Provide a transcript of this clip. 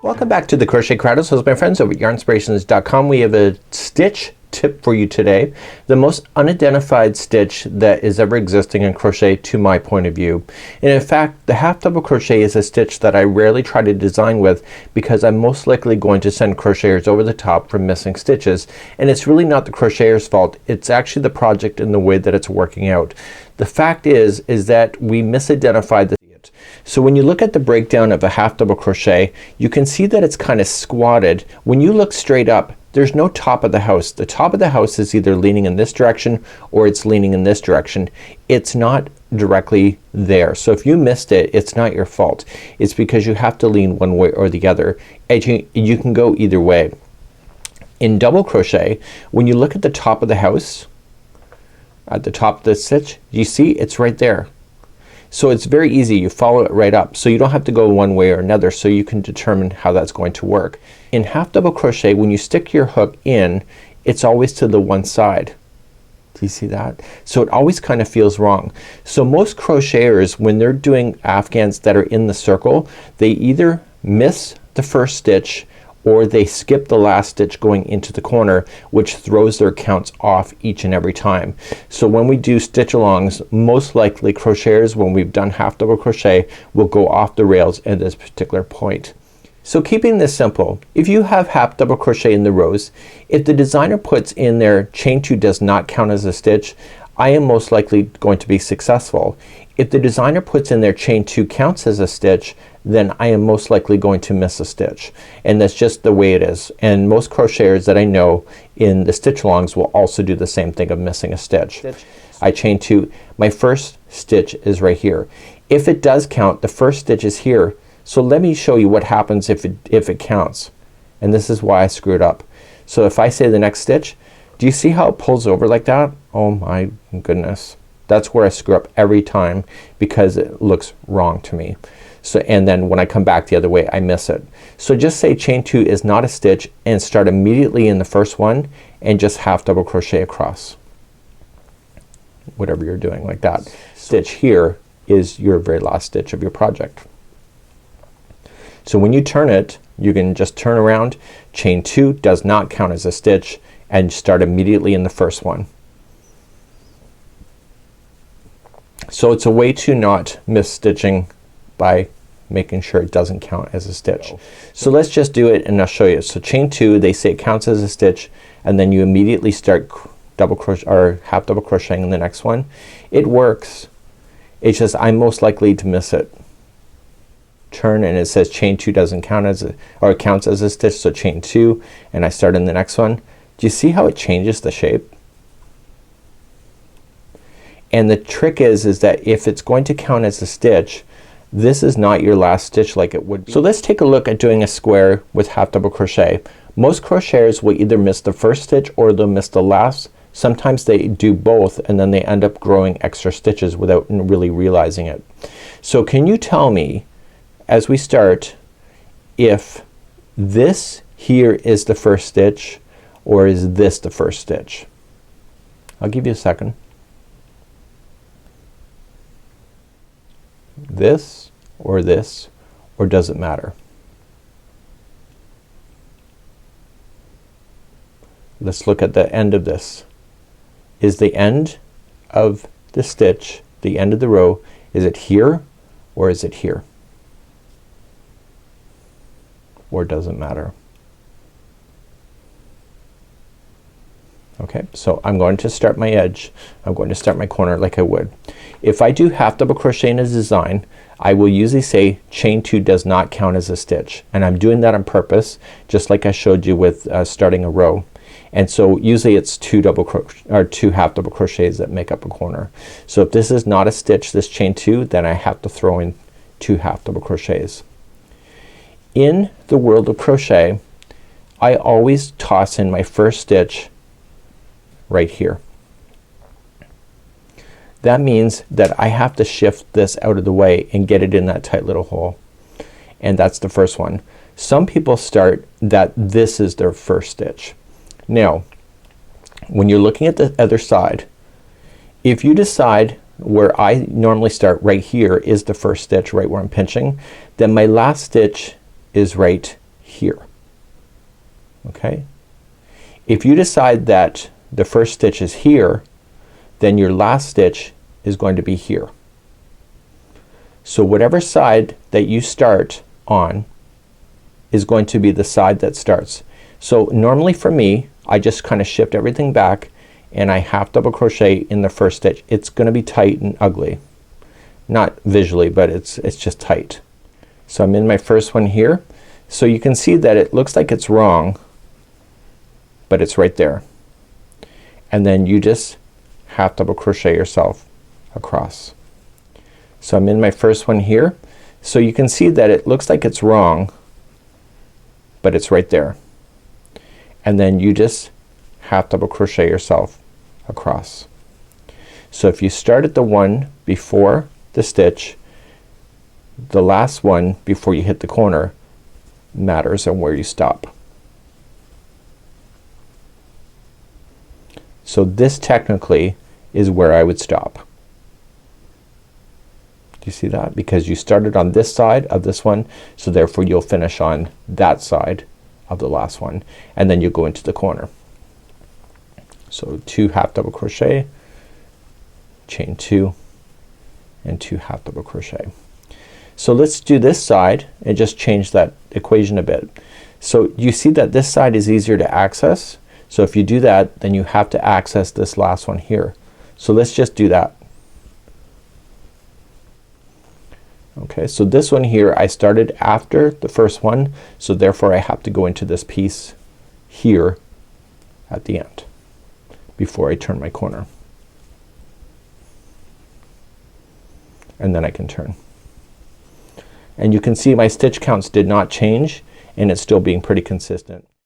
Welcome back to the Crochet Crowd. So my friends over at yarnspirations.com, we have a stitch tip for you today. The most unidentified stitch that is ever existing in crochet to my point of view. And in fact, the half double crochet is a stitch that I rarely try to design with because I'm most likely going to send crocheters over the top for missing stitches. And it's really not the crocheter's fault. It's actually the project and the way that it's working out. The fact is that we misidentified the stitch. So when you look at the breakdown of a half double crochet, you can see that it's kind of squatted. When you look straight up, there's no top of the house. The top of the house is either leaning in this direction or it's leaning in this direction. It's not directly there. So if you missed it, it's not your fault. It's because you have to lean one way or the other. And you can go either way. In double crochet, when you look at the top of the house, at the top of the stitch, you see it's right there. So it's very easy. You follow it right up. So you don't have to go one way or another, so you can determine how that's going to work. In half double crochet, when you stick your hook in, it's always to the one side. Do you see that? So it always kind of feels wrong. So most crocheters, when they're doing afghans that are in the circle, they either miss the first stitch or they skip the last stitch going into the corner, which throws their counts off each and every time. So when we do stitch alongs, most likely crocheters, when we've done half double crochet, will go off the rails at this particular point. So keeping this simple, if you have half double crochet in the rows, if the designer puts in there chain 2 does not count as a stitch, I am most likely going to be successful. If the designer puts in there chain 2 counts as a stitch, then I am most likely going to miss a stitch. And that's just the way it is. And most crocheters that I know in the stitch alongs will also do the same thing of missing a stitch. I chain 2. My first stitch is right here. If it does count, the first stitch is here. So let me show you what happens if it counts. And this is why I screwed up. So if I say the next stitch, do you see how it pulls over like that? Oh my goodness. That's where I screw up every time because it looks wrong to me. So, and then when I come back the other way, I miss it. So just say chain 2 is not a stitch and start immediately in the first one and just half double crochet across. Whatever you're doing like that. Stitch here is your very last stitch of your project. So when you turn it, you can just turn around. Chain 2 does not count as a stitch and start immediately in the first one. So it's a way to not miss stitching by making sure it doesn't count as a stitch. So let's just do it and I'll show you. So chain 2, they say it counts as a stitch and then you immediately start double crochet or half double crocheting in the next one. It works. It's just I'm most likely to miss it. Turn and it says chain 2 doesn't count as a, or it counts as a stitch, so chain 2 and I start in the next one. Do you see how it changes the shape? And the trick is that if it's going to count as a stitch, this is not your last stitch like it would be. So let's take a look at doing a square with half double crochet. Most crocheters will either miss the first stitch or they'll miss the last. Sometimes they do both and then they end up growing extra stitches without really realizing it. So can you tell me as we start if this here is the first stitch or is this the first stitch? I'll give you a second. This, or does it matter? Let's look at the end of this. Is the end of the stitch, the end of the row, is it here or is it here? Or does it matter? Okay, so I'm going to start my edge. I'm going to start my corner like I would. If I do half double crochet in a design, I will usually say chain 2 does not count as a stitch, and I'm doing that on purpose just like I showed you with starting a row. And so usually it's two half double crochets that make up a corner. So if this is not a stitch, this chain 2, then I have to throw in 2 half double crochets. In the world of crochet, I always toss in my first stitch right here. That means that I have to shift this out of the way and get it in that tight little hole. And that's the first one. Some people start that this is their first stitch. Now when you're looking at the other side, if you decide where I normally start right here is the first stitch, right where I'm pinching, then my last stitch is right here. Okay? If you decide that the first stitch is here, then your last stitch is going to be here. So whatever side that you start on is going to be the side that starts. So normally for me, I just kind of shift everything back and I half double crochet in the first stitch. It's gonna be tight and ugly. Not visually, but it's just tight. So I'm in my first one here. So you can see that it looks like it's wrong, but it's right there. And then you just half double crochet yourself across. So I'm in my first one here. So you can see that it looks like it's wrong, but it's right there. And then you just half double crochet yourself across. So if you start at the one before the stitch, the last one before you hit the corner matters on where you stop. So this technically is where I would stop. Do you see that? Because you started on this side of this one, so therefore you'll finish on that side of the last one, and then you go into the corner. So 2 half double crochet, chain 2 and 2 half double crochet. So let's do this side and just change that equation a bit. So you see that this side is easier to access. So if you do that, then you have to access this last one here. So let's just do that. Okay, so this one here I started after the first one, so therefore I have to go into this piece here at the end before I turn my corner. And then I can turn. And you can see my stitch counts did not change and it's still being pretty consistent.